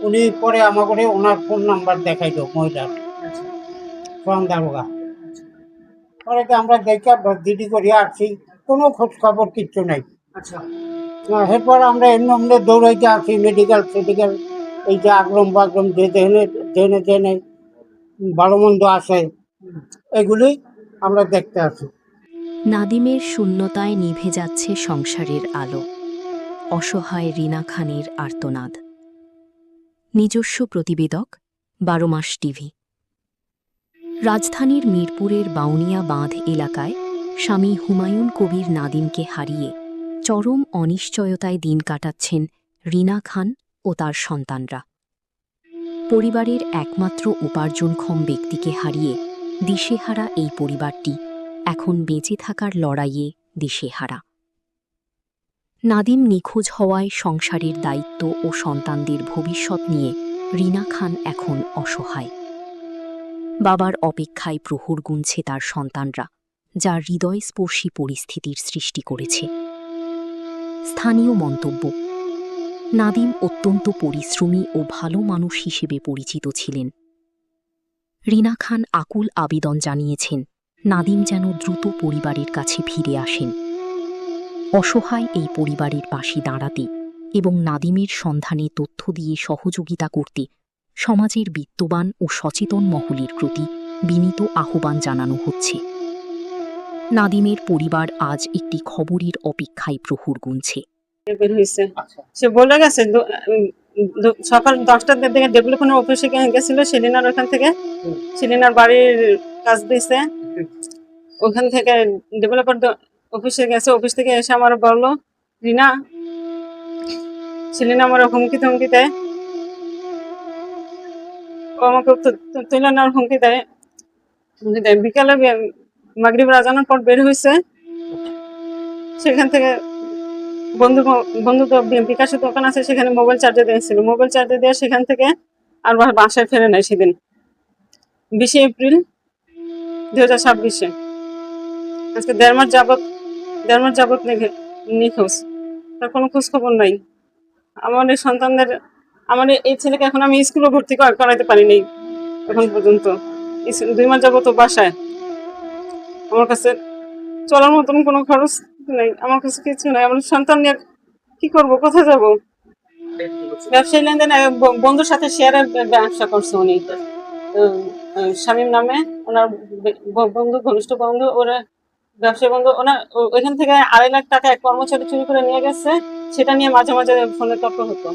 উনি পরে আমাকে ওনার ফোন নাম্বার দেখাইলো মহিলার ফোন দারোগা। পরে তো আমরা দেখে দিদি করিয়া আসছি, কোনো খোঁজ খবর কিচ্ছু নাই। আচ্ছা এরপর আমরা এমনি এমনি দৌড়াইতে আসি মেডিকেল ফেডিকেল, এই যে আগরম বাগরম যে জেনে জেনে জেনে ভালো মন্দ আসে এগুলি আমরা দেখতে আসি। নাদিমের শূন্যতায় নিভে যাচ্ছে সংসারের আলো, অসহায় রিনা খানের আর্তনাদ। নিজস্ব প্রতিবেদক, 12 মাস টিভি। রাজধানীর মিরপুরের বাউনিয়া বাঁধ এলাকায় স্বামী হুমায়ুন কবির নাদিমকে হারিয়ে চরম অনিশ্চয়তায় দিন কাটাচ্ছেন রিনা খান ও তার সন্তানরা। পরিবারের একমাত্র উপার্জনক্ষম ব্যক্তিকে হারিয়ে দিশেহারা এই পরিবারটি এখন বেঁচে থাকার লড়াইয়ে দিশেহারা। নাদিম নিখোঁজ হওয়ায় সংসারের দায়িত্ব ও সন্তানদের ভবিষ্যৎ নিয়ে রিনা খান এখন অসহায়। বাবার অপেক্ষায় প্রহর গুনছে তার সন্তানরা, যা হৃদয়স্পর্শী পরিস্থিতির সৃষ্টি করেছে। স্থানীয় মন্তব্য: নাদিম অত্যন্ত পরিশ্রমী ও ভালো মানুষ হিসেবে পরিচিত ছিলেন। রিনা খান আকুল আবেদন জানিয়েছেন নাদিম যেন দ্রুত পরিবারের কাছে ফিরে আসেন। অসহায় এই পরিবারের পাশে দাঁড়াতে এবং নাদিমের সন্ধানে তথ্য দিয়ে সহযোগিতা করতে সমাজের বিত্তবান ও সচেতন মহলের প্রতি বিনীত আহ্বান জানানো হচ্ছে। নাদিমের পরিবার আজ একটি খবরের অপেক্ষায় প্রহর গুনছে। বের হয়েছে, সে বলে গেছে সকাল 10টার দিকে ডেভেলপমেন্ট অফিসে গেছিল সেলিনার, ওখান থেকে সেলিনার বাড়ির কাজ দিয়েছে, ওখান থেকে ডেভেলপার অফিসে গেছে, অফিস থেকে এসে আমার বললো রিনা, সেলিনা আমার হুমকি ধমকি দেয়, ও আমাকে তুলে নেওয়ার হুমকি দেয়। বিকালে মাগরিব আজানের পর বের হয়েছে, সেখান থেকে বন্ধু তো বিকাশের দোকান আছে, সেখানে মোবাইল চার্জে দিয়েছিল, মোবাইল চার্জে দিয়ে সেখান থেকে আর বাসায় ফেরে নেয় সেদিন 20 এপ্রিল 2026। আজকে 1.5 মাস যাবত নিখোঁজ, তার কোনো খোঁজ খবর নাই। আমার এই সন্তানদের, আমার এই ছেলেকে এখন আমি স্কুলে ভর্তি করাইতে পারিনি এখন পর্যন্ত। 2 মাস যাবত বাসায়, আমার কাছে চলার মতন কোনো খরচ নেই, আমার কাছে কিছু নাই। আমার সন্তান নিয়ে কি করব, কোথায় যাব? ব্যবসায়ী লেনদেন বন্ধুর সাথে শেয়ারের ব্যবসা করছে উনি, শামীম নামে ওনার বন্ধু, ঘনিষ্ঠ বন্ধু, ওরা ব্যবসায়ী বন্ধু। ওনার ওইখান থেকে 2.5 লাখ টাকা এক কর্মচারী চুরি করে নিয়ে গেছে, সেটা নিয়ে মাঝে মাঝে ফোনে তর্ক হতো।